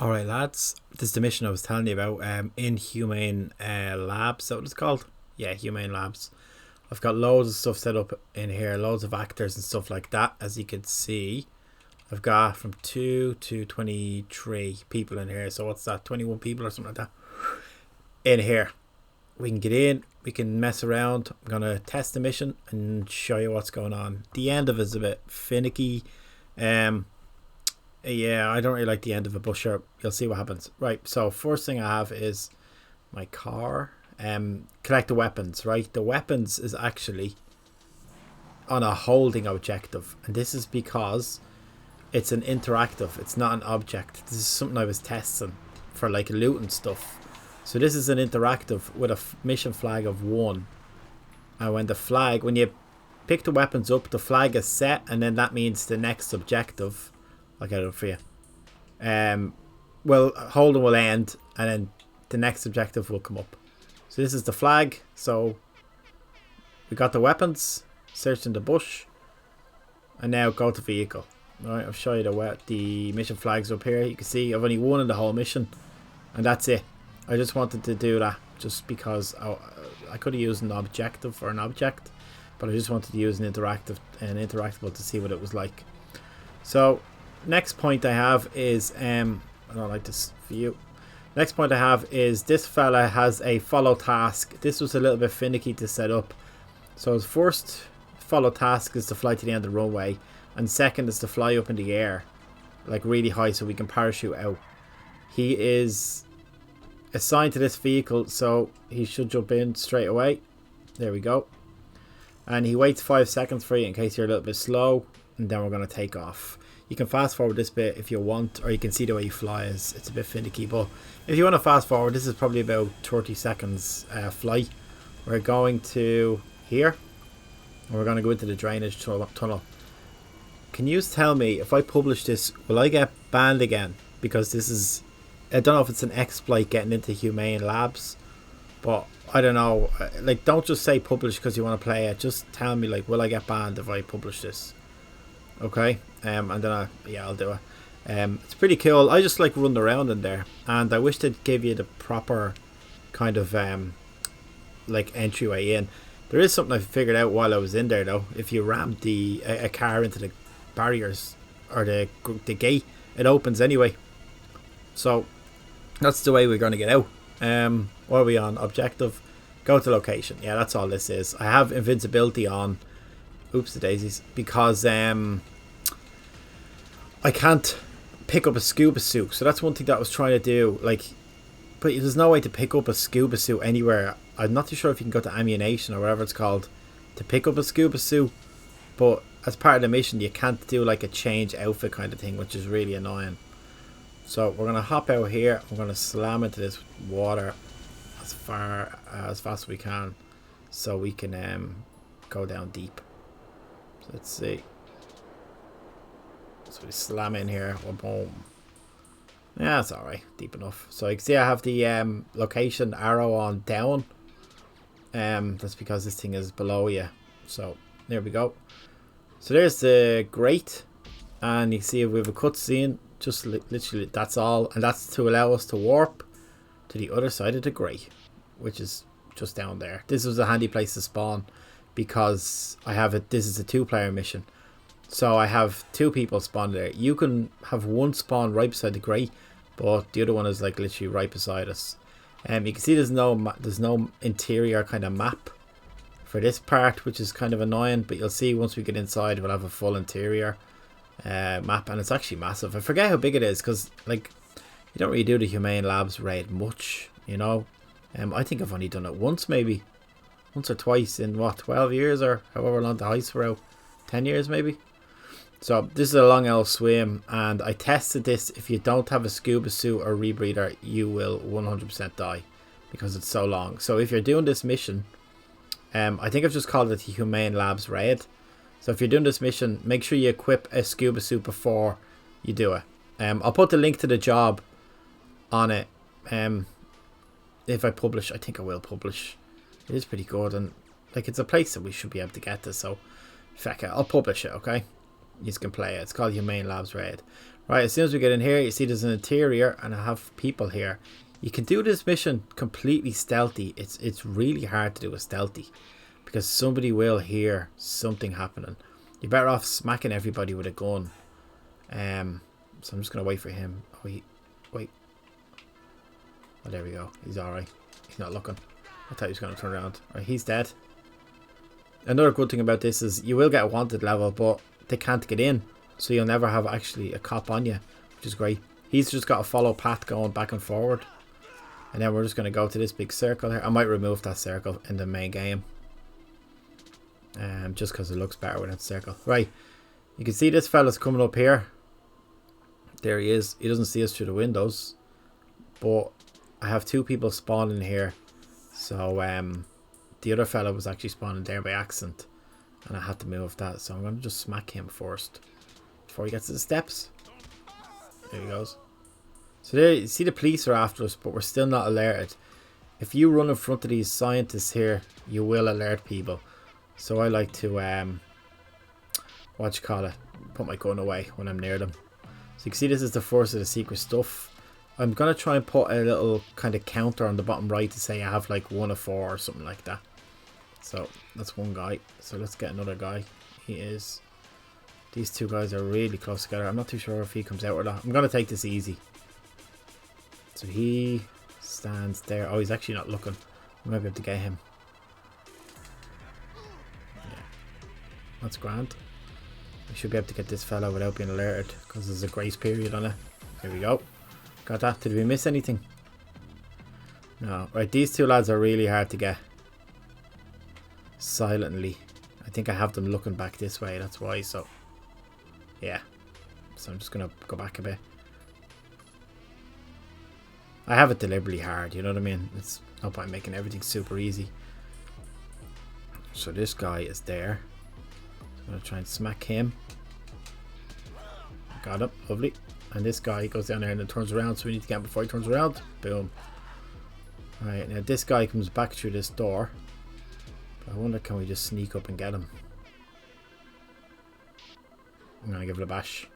Alright lads, this is the mission I was telling you about, Inhumane Labs, is that what it's called? Yeah, Humane Labs. I've got loads of stuff set up in here, loads of actors and stuff like that. As you can see, I've got from 2 to 23 people in here, so what's that, 21 people or something like that in here. We can get in, we can mess around. I'm going to test the mission and show you what's going on. The end of it is a bit finicky. Yeah, I don't really like the end of it, but sure, you'll see what happens. Right, so first thing I have is my car. Collect the weapons, right? The weapons is actually on a holding objective, and this is because it's an interactive, it's not an object. This is something I was testing for like loot and stuff. So this is an interactive with a mission flag of 1. And when you pick the weapons up, the flag is set, and then that means the next objective, I'll get it for you. Well, holding will end, and then the next objective will come up. So this is the flag. So we got the weapons, search in the bush, and now go to vehicle. Alright, I'll show you the mission flags up here. You can see I've only one in the whole mission, and that's it. I just wanted to do that just because I could have used an objective or an object, but I just wanted to use an interactable to see what it was like. So next point I have is I don't like this view. Next point I have is this fella has a follow task. This was a little bit finicky to set up. So his first follow task is to fly to the end of the runway, and second is to fly up in the air like really high so we can parachute out. He is assigned to this vehicle, so he should jump in straight away. There we go. And he waits 5 seconds for you in case you're a little bit slow, and then we're going to take off. You can fast forward this bit if you want, or you can see the way he flies. It's a bit finicky, but if you want to fast forward, this is probably about 30 seconds flight. We're going to here, and we're going to go into the drainage tunnel. Can you tell me, if I publish this, will I get banned again? Because this is, I don't know if it's an exploit getting into Humane Labs, but I don't know. Like, don't just say publish because you want to play it. Just tell me, like, will I get banned if I publish this? Okay, and then I'll do it. It's pretty cool. I just like running around in there, and I wish they'd give you the proper kind of like entryway in. There is something I figured out while I was in there though. If you ram a car into the barriers or the gate, it opens anyway. So that's the way we're going to get out. What are we on? Objective, go to location. Yeah, that's all this is. I have invincibility on. Oops, the daisies, because I can't pick up a scuba suit. So that's one thing that I was trying to do. Like, but there's no way to pick up a scuba suit anywhere. I'm not too sure if you can go to ammunition or whatever it's called to pick up a scuba suit. But as part of the mission, you can't do like a change outfit kind of thing, which is really annoying. So we're gonna hop out here. We're gonna slam into this water as fast as we can, so we can go down deep. So let's see. So we slam in here. Boom. Yeah, it's alright. Deep enough. So you can see I have the location arrow on down. That's because this thing is below you. So there we go. So there's the grate, and you can see we have a cutscene. Just literally, that's all, and that's to allow us to warp to the other side of the grate, which is just down there. This was a handy place to spawn because I have it. This is a 2-player mission, so I have 2 people spawned there. You can have one spawn right beside the grate, but the other one is like literally right beside us. You can see there's no interior kind of map for this part, which is kind of annoying. But you'll see once we get inside, we'll have a full interior map, and it's actually massive. I forget how big it is because like you don't really do the Humane Labs raid much, you know. I think I've only done it once, maybe once or twice in what, 12 years or however long the heists were out, 10 years maybe. So this is a long old swim, and I tested this. If you don't have a scuba suit or rebreather, you will 100% die because it's so long. So if you're doing this mission, I think I've just called it the Humane Labs raid. So if you're doing this mission, make sure you equip a scuba suit before you do it. I'll put the link to the job on it. If I publish, I think I will publish. It is pretty good, and like it's a place that we should be able to get to. So, feck it, I'll publish it, okay? You can play it. It's called Humane Labs Raid. Right, as soon as we get in here, you see there's an interior and I have people here. You can do this mission completely stealthy. It's really hard to do a stealthy because somebody will hear something happening. You're better off smacking everybody with a gun. So I'm just going to wait for him. Oh, wait. Oh, there we go. He's alright. He's not looking. I thought he was going to turn around. Right, he's dead. Another good thing about this is you will get a wanted level, but they can't get in. So you'll never have actually a cop on you, which is great. He's just got a follow path going back and forward. And then we're just going to go to this big circle here. I might remove that circle in the main game. Just because it looks better with that circle. Right. You can see this fella's coming up here. There he is. He doesn't see us through the windows. But I have two people spawning here. So the other fella was actually spawning there by accident. And I had to move that. So I'm going to just smack him first. Before he gets to the steps. There he goes. So there, you see the police are after us, but we're still not alerted. If you run in front of these scientists here, you will alert people. So I like to, put my gun away when I'm near them. So you can see this is the first of the secret stuff. I'm going to try and put a little kind of counter on the bottom right to say I have like 1 of 4 or something like that. So that's one guy. So let's get another guy. These two guys are really close together. I'm not too sure if he comes out or not. I'm going to take this easy. So he stands there. Oh, he's actually not looking. I might be able to get him. Yeah. That's grand. I should be able to get this fella without being alerted because there's a grace period on it. There we go. Got that. Did we miss anything? No. Right, these two lads are really hard to get. Silently. I think I have them looking back this way. That's why. So, yeah. So I'm just going to go back a bit. I have it deliberately hard, you know what I mean? It's not by making everything super easy. So this guy is there. I'm going to try and smack him. Got him, lovely. And this guy goes down there and then turns around, so we need to get him before he turns around. Boom. Alright, now this guy comes back through this door. But I wonder, can we just sneak up and get him? I'm going to give it a bash.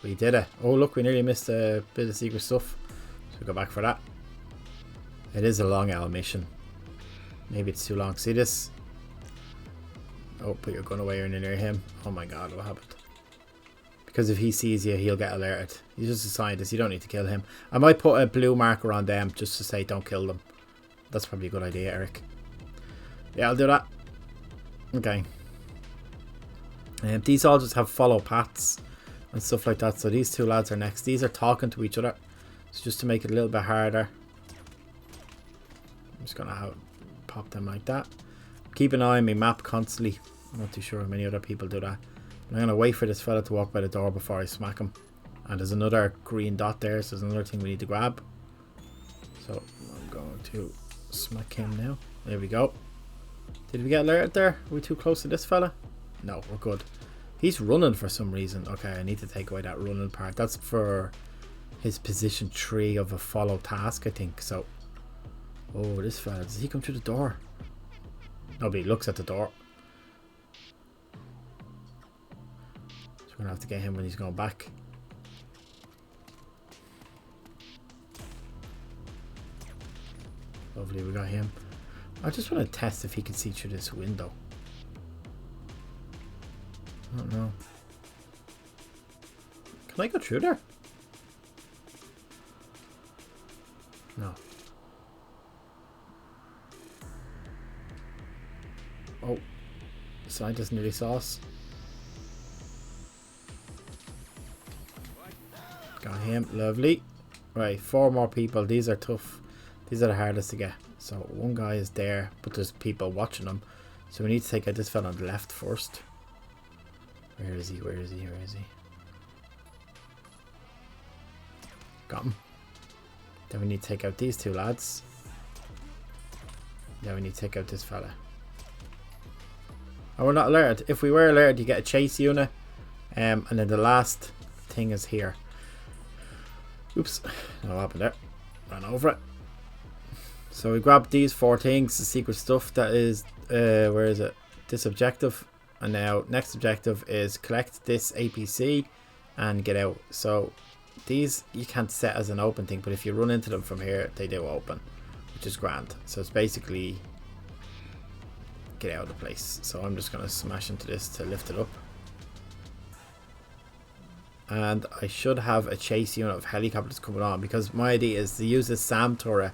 We did it. Oh look, we nearly missed a bit of secret stuff. So we go back for that. It is a long L mission. Maybe it's too long. See this? Oh, put your gun away when you're near him. Oh my god, what happened? Because if he sees you, he'll get alerted. He's just a scientist, you don't need to kill him. I might put a blue marker on them just to say don't kill them. That's probably a good idea, Eric. Yeah, I'll do that. Okay. These all just have follow paths and stuff like that. So these two lads are next. These are talking to each other. So just to make it a little bit harder, I'm just going to pop them like that. Keep an eye on my map constantly. I'm not too sure how many other people do that. I'm going to wait for this fella to walk by the door before I smack him. And there's another green dot there, so there's another thing we need to grab. So I'm going to smack him now. There we go. Did we get alerted there? Are we too close to this fella? No, we're good. He's running for some reason. Okay, I need to take away that running part. That's for his position 3 of a follow task, I think. So, oh, this fella, does he come through the door? Nobody looks at the door. So we're gonna have to get him when he's going back. Lovely, we got him. I just want to test if he can see through this window. I don't know. Can I go through there? No. Oh. The scientist nearly saw us. Got him. Lovely. Right, 4 more people. These are tough. These are the hardest to get. So one guy is there, but there's people watching him. So we need to take out this fella on the left first. Where is he? Where is he? Where is he? Got him. Then we need to take out these 2 lads. Then we need to take out this fella. Oh, we're not alerted. If we were alerted, you get a chase unit. And then the last thing is here. Oops. What happened there? Ran over it. So we grabbed these 4 things, the secret stuff that is, where is it? This objective. And now next objective is collect this APC and get out. So these you can't set as an open thing, but if you run into them from here, they do open, which is grand. So it's basically get out of the place. So I'm just going to smash into this to lift it up. And I should have a chase unit of helicopters coming on, because my idea is to use this SAM turret.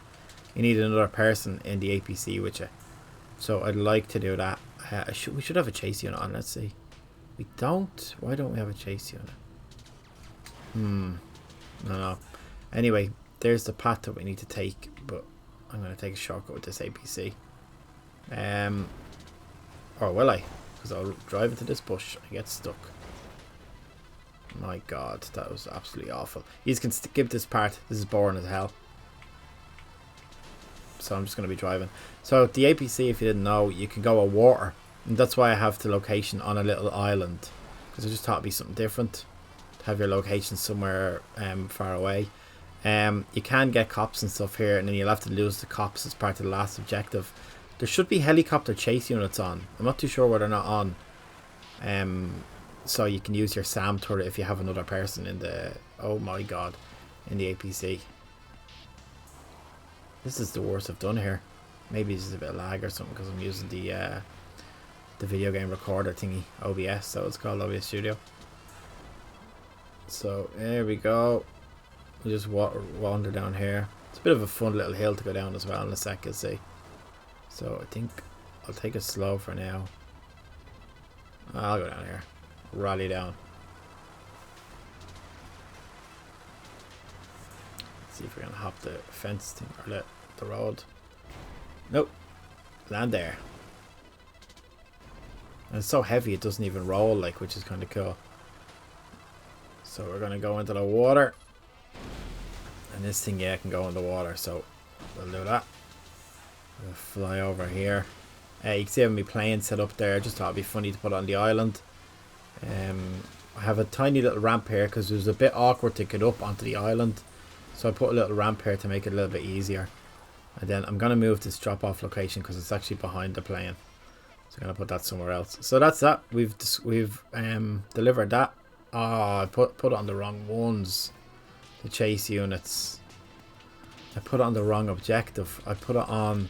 You need another person in the APC with you. So I'd like to do that. We should have a chase unit on. Let's see. We don't. Why don't we have a chase unit? No. Anyway, there's the path that we need to take, but I'm going to take a shortcut with this APC. Or will I? Because I'll drive into this bush and get stuck. My god, that was absolutely awful. You can skip this part. This is boring as hell. So I'm just going to be driving. So the APC, if you didn't know, you can go on water. And that's why I have the location on a little island. Because I just thought it'd be something different. To have your location somewhere far away. You can get cops and stuff here. And then you'll have to lose the cops as part of the last objective. There should be helicopter chase units on. I'm not too sure why they're not on. So you can use your SAM turret if you have another person in the... Oh my god. In the APC. This is the worst I've done here. Maybe this is a bit of lag or something because I'm using the video game recorder thingy. OBS, so it's called OBS Studio. So there we go. We'll just wander down here. It's a bit of a fun little hill to go down as well in a sec, you'll see. So I think I'll take it slow for now. I'll go down here. Rally down. Let's see if we're gonna hop the fence thing or the road. Nope. Land there. And it's so heavy it doesn't even roll, like, which is kind of cool. So we're gonna go into the water. And this thing, yeah, can go in the water, so we'll do that. We'll fly over here. You can see I have my plane set up there. I just thought it'd be funny to put it on the island. I have a tiny little ramp here because it was a bit awkward to get up onto the island. So I put a little ramp here to make it a little bit easier. And then I'm going to move this drop off location because it's actually behind the plane. So I'm going to put that somewhere else. So that's that. We've delivered that. Oh, I put it on the wrong ones. The chase units. I put it on the wrong objective. I put it on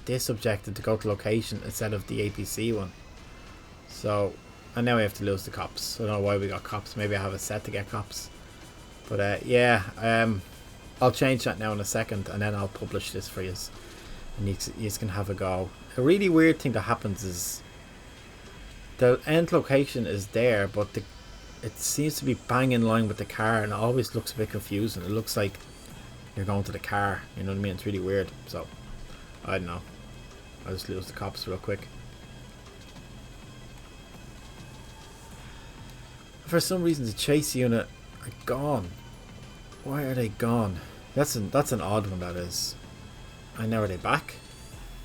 this objective to go to location instead of the APC one. So, and now we have to lose the cops. I don't know why we got cops. Maybe I have a set to get cops. But yeah, I'll change that now in a second and then I'll publish this for you. And you can have a go. A really weird thing that happens is the end location is there, but it seems to be bang in line with the car and it always looks a bit confusing. It looks like you're going to the car, you know what I mean? It's really weird. So, I don't know. I'll just lose the cops real quick. For some reason the chase unit are gone. Why are they gone? That's an odd one, that is. I know, are they back?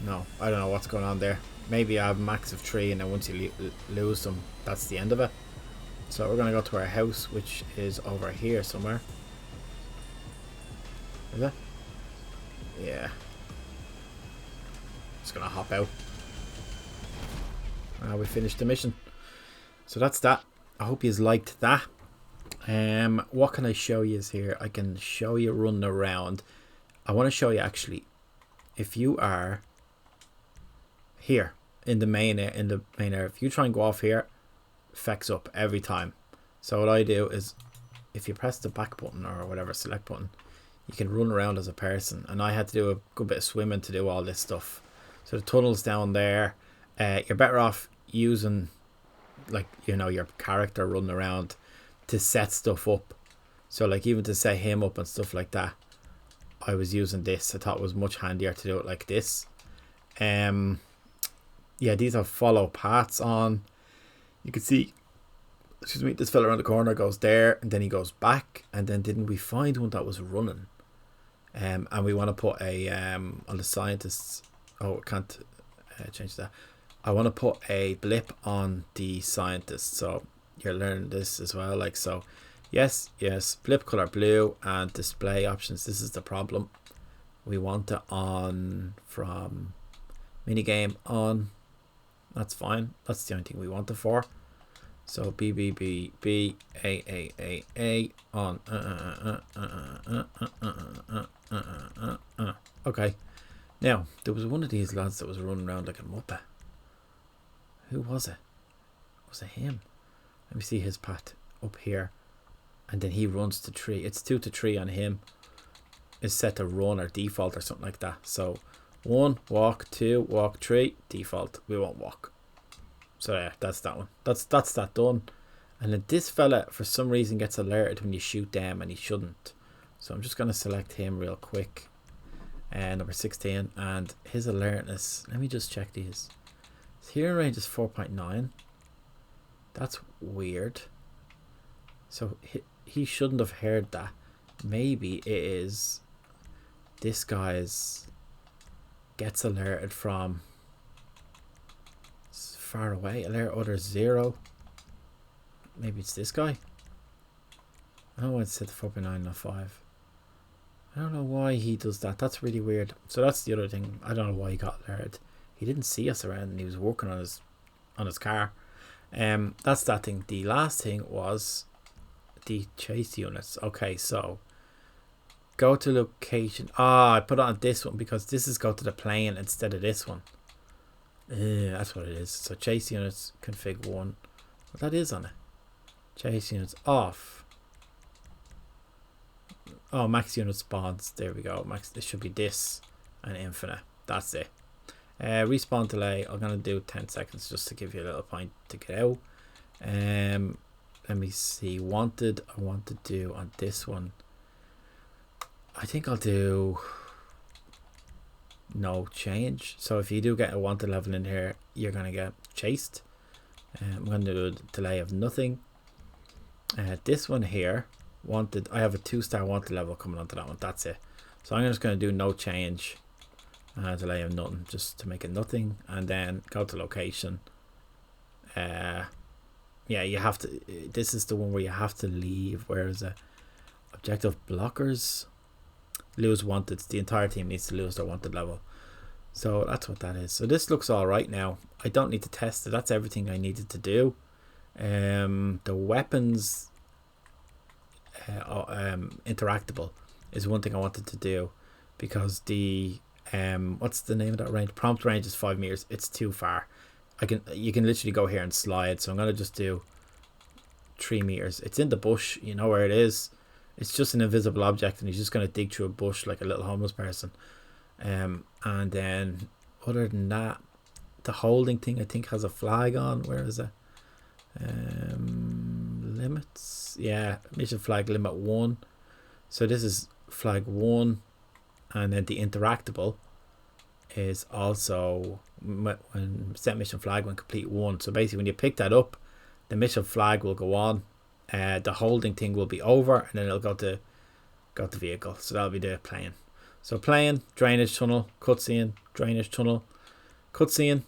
No, I don't know what's going on there. Maybe I have a max of 3 and then once you lose them, that's the end of it. So we're going to go to our house, which is over here somewhere. Is it? Yeah. Just going to hop out. We finished the mission. So that's that. I hope you liked that. What can I show you here? I can show you running around. I want to show you actually, if you are here in the main area, if you try and go off here, effects up every time. So what I do is, if you press the back button or whatever select button, you can run around as a person. And I had to do a good bit of swimming to do all this stuff. So the tunnel's down there. You're better off using, like, you know, your character running around to set stuff up. So like even to set him up and stuff like that, I was using this. I thought it was much handier to do it like this. Yeah, these have follow paths on. You can see, excuse me, this fella around the corner goes there and then he goes back, and then didn't we find one that was running? And we want to put a on the scientists. Oh, I can't change that. I want to put a blip on the scientist, so you're learning this as well. Like so, yes, blip color blue and display options. This is the problem. We want it on from minigame on. That's fine. That's the only thing we want it for. So B B B B A on okay. Now there was one of these lads that was running around like a muppet. Who was it? Was it him? Let me see his path up here, and then he runs to tree. It's 2 to 3 on him. Is set to run or default or something like that. So 1 walk, 2 walk, 3 default. We won't walk. So yeah, that's that one. That's that done. And then this fella for some reason gets alerted when you shoot them, and he shouldn't. So I'm just gonna select him real quick. Number 16, and his alertness. Let me just check these. His hearing range is 4.9. That's weird. So he shouldn't have heard that. Maybe it is this guy's gets alerted from far away. Alert others 0. Maybe it's this guy. Oh, it said 4.9, not 5. I don't know why he does that. That's really weird. So that's the other thing. I don't know why he got alerted. He didn't see us around, and he was working on his car. That's that thing. The last thing was the chase units. Okay, so go to location. I put it on this one because this is go to the plane instead of this one. That's what it is. So chase units config 1. Well, that is on it. Chase units off. Oh, max unit spawns. There we go. Max. It should be this and infinite. That's it. Respawn delay. I'm gonna do 10 seconds just to give you a little point to get out. Let me see. Wanted. I want to do on this one. I think I'll do no change. So if you do get a wanted level in here, you're gonna get chased. I'm gonna do a delay of nothing. This one here, wanted. I have a 2-star wanted level coming onto that one. That's it. So I'm just gonna do no change. Delay of nothing, just to make it nothing, and then go to location. Yeah, you have to. This is the one where you have to leave. Where is it? Objective blockers. Lose wanted. The entire team needs to lose their wanted level. So that's what that is. So this looks all right now. I don't need to test it. That's everything I needed to do. The weapons interactable is one thing I wanted to do, because the what's the name of that range? Prompt range is 5 meters. It's too far. You can literally go here and slide. So I'm gonna just do 3 meters. It's in the bush. You know where it is. It's just an invisible object, and he's just gonna dig through a bush like a little homeless person. And then other than that, the holding thing I think has a flag on. Where is it? Limits. Yeah, mission flag limit 1. So this is flag 1, and then the interactable is also when set mission flag when complete 1. So basically when you pick that up, the mission flag will go on, the holding thing will be over, and then it'll go to vehicle. So that'll be the plane. So plane, drainage tunnel, cutscene, drainage tunnel, cutscene.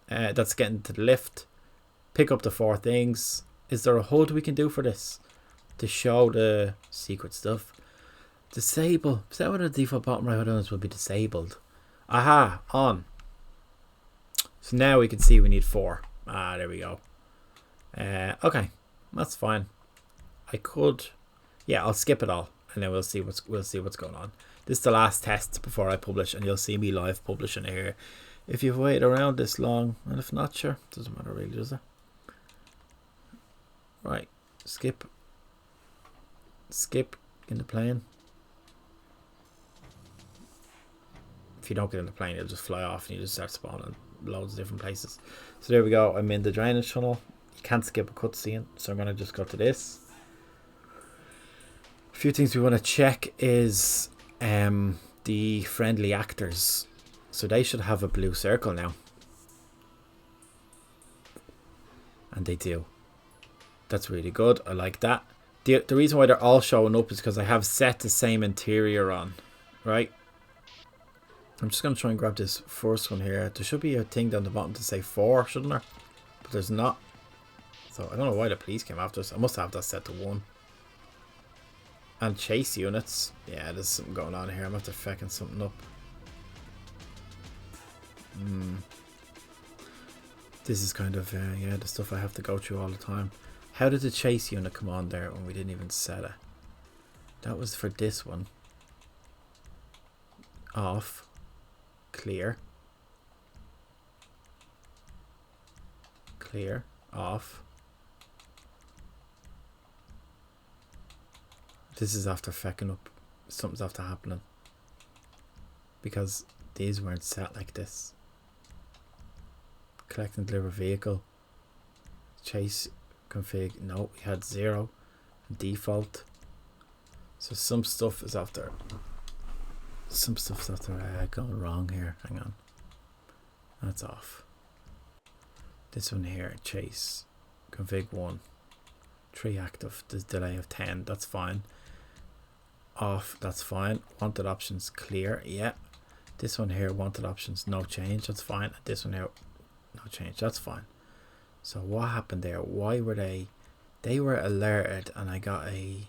That's getting to the lift. Pick up the 4 things. Is there a HUD we can do for this to show the secret stuff? Disable. Is that what the default bottom right buttons will be disabled? Aha, on. So now we can see we need 4. There we go. Okay, that's fine. I could, yeah, I'll skip it all, and then we'll see what's going on. This is the last test before I publish, and you'll see me live publishing here. If you've waited around this long, and if not, sure, doesn't matter really, does it? Right, skip in the plane. If you don't get in the plane, it'll just fly off and you just start spawning loads of different places. So there we go. I'm in the drainage tunnel. You can't skip a cutscene, so I'm gonna just go to this. A few things we want to check is the friendly actors. So they should have a blue circle now, and they do. That's really good. I like that. The reason why they're all showing up is because I have set the same interior on, right? I'm just going to try and grab this first one here. There should be a thing down the bottom to say 4, shouldn't there? But there's not. So I don't know why the police came after us. I must have that set to 1. And chase units. Yeah, there's something going on here. I'm after fecking something up. This is kind of, yeah, the stuff I have to go through all the time. How did the chase unit come on there when we didn't even set it? That was for this one. Off. Clear. Clear. Off. This is after fecking up. Something's after happening. Because these weren't set like this. Collect and deliver vehicle. Chase config. No, we had 0. Default. So some stuff is after. Some stuff's after going wrong here. Hang on. That's off. This one here. Chase. Config 1. 3 active. There's delay of 10. That's fine. Off. That's fine. Wanted options clear. Yeah. This one here. Wanted options. No change. That's fine. This one here. No change. That's fine. So what happened there? Why were they? They were alerted, and I got a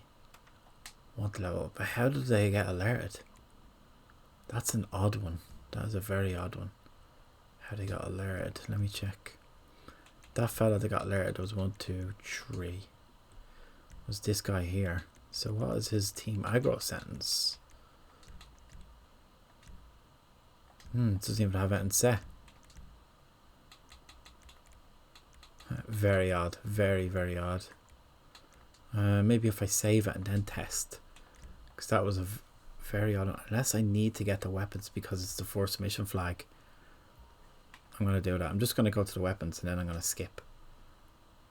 want level. But how did they get alerted? That's an odd one. That is a very odd one. How they got alerted? Let me check. That fella that got alerted was 1, 2, 3. Was this guy here? So what is his team aggro sentence? It doesn't even have anything set. Very odd. Very, very odd. Maybe if I save it and then test. Because that was a very odd. Unless I need to get the weapons because it's the first mission flag. I'm going to do that. I'm just going to go to the weapons and then I'm going to skip.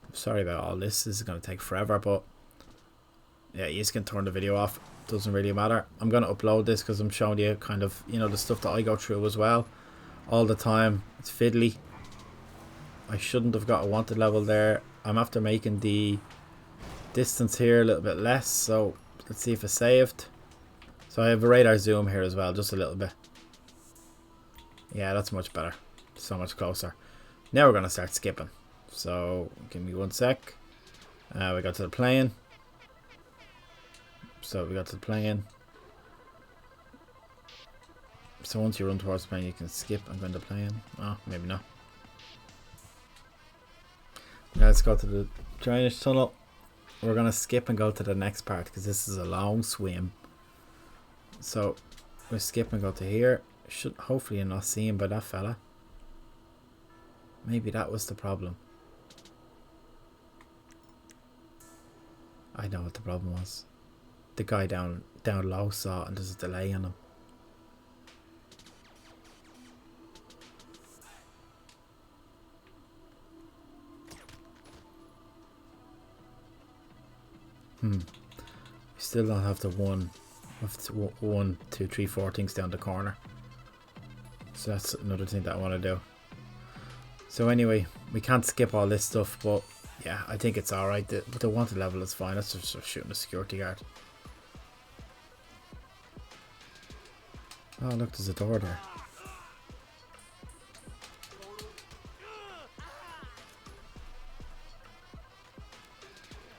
I'm sorry about all this. This is going to take forever, but yeah, you just can turn the video off. Doesn't really matter. I'm going to upload this because I'm showing you kind of, you know, the stuff that I go through as well. All the time. It's fiddly. I shouldn't have got a wanted level there. I'm after making the distance here a little bit less. So let's see if it's saved. So I have a radar zoom here as well, just a little bit. Yeah, that's much better. So much closer. Now we're going to start skipping. So give me 1 sec. We got to the plane. So we got to the plane. So once you run towards the plane, you can skip and go into the plane. Oh, maybe not. Now let's go to the drainage tunnel. We're going to skip and go to the next part because this is a long swim. So we'll skip and go to here. Should hopefully you're not seen by that fella. Maybe that was the problem. I know what the problem was. The guy down low saw it and there's a delay on him. We still don't have the 1, 2, 3, 4 things down the corner. So that's another thing that I want to do. So anyway, we can't skip all this stuff, but yeah, I think it's alright. The wanted level is fine. That's just shooting a security guard. Oh look, there's a door there.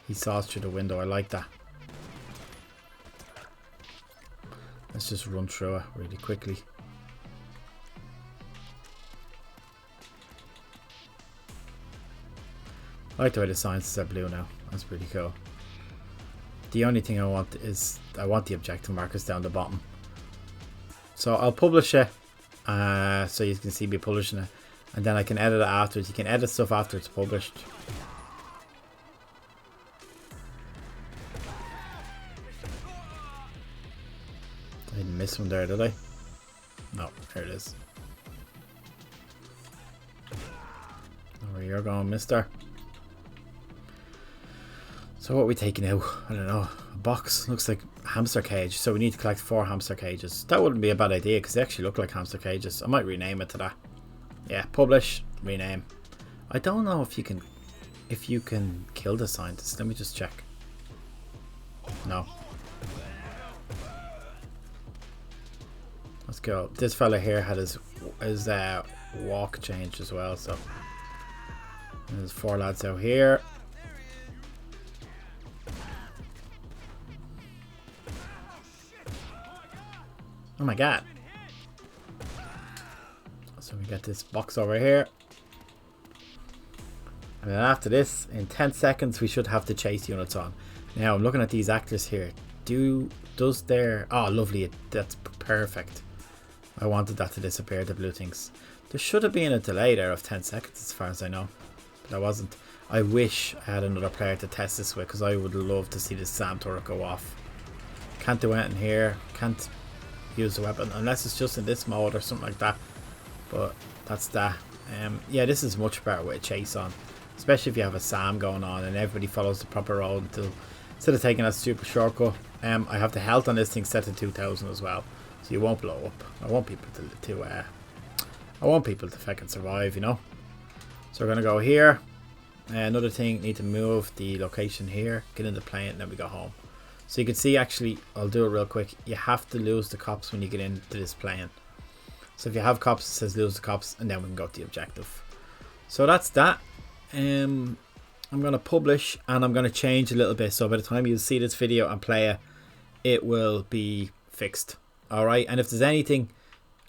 He saw us through the window. I like that. Let's just run through it really quickly. I like the way the signs are blue now. That's pretty cool. The only thing I want is I want the objective markers down the bottom. So I'll publish it so you can see me publishing it, and then I can edit it afterwards. You can edit stuff after it's published. I didn't miss one there, did I? No, here it is. Where you're going, mister. So what are we taking out? I don't know. A box. Looks like a hamster cage. So we need to collect 4 hamster cages. That wouldn't be a bad idea because they actually look like hamster cages. I might rename it to that. Yeah, publish, rename. I don't know if you can kill the scientist. Let me just check. No. Let's go. This fella here had his walk changed as well. So there's 4 lads out here. Oh my god. So we got this box over here. And then after this, in 10 seconds, we should have the chase units on. Now, I'm looking at these actors here. Does their... Oh, lovely. That's perfect. I wanted that to disappear, the blue things. There should have been a delay there of 10 seconds, as far as I know. But there wasn't. I wish I had another player to test this with, because I would love to see this SAM turret go off. Can't do anything here. Can't use the weapon, unless it's just in this mode or something like that. But that's that. Yeah, this is much better with a chase on. Especially if you have a SAM going on and everybody follows the proper road instead of taking that stupid shortcut. I have the health on this thing set to 2000 as well, so you won't blow up. I want people to fucking survive, you know. So we're gonna go here. Another thing, need to move the location here, get in the plane, and then we go home. So you can see, actually, I'll do it real quick. You have to lose the cops when you get into this plane. So if you have cops, it says lose the cops, and then we can go to the objective. So that's that. I'm going to publish, and I'm going to change a little bit. So by the time you see this video and play it, it will be fixed. Alright, and if there's anything,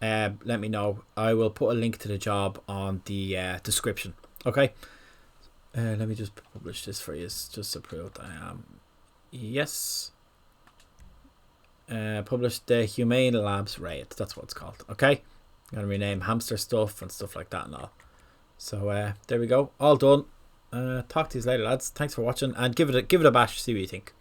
let me know. I will put a link to the job on the description. Okay. Let me just publish this for you, just to prove that I am. Yes. Publish the Humane Labs raid. That's what it's called. Okay. I'm going to rename hamster stuff and stuff like that and all. So there we go. All done. Talk to you later, lads. Thanks for watching, and give it a bash. See what you think.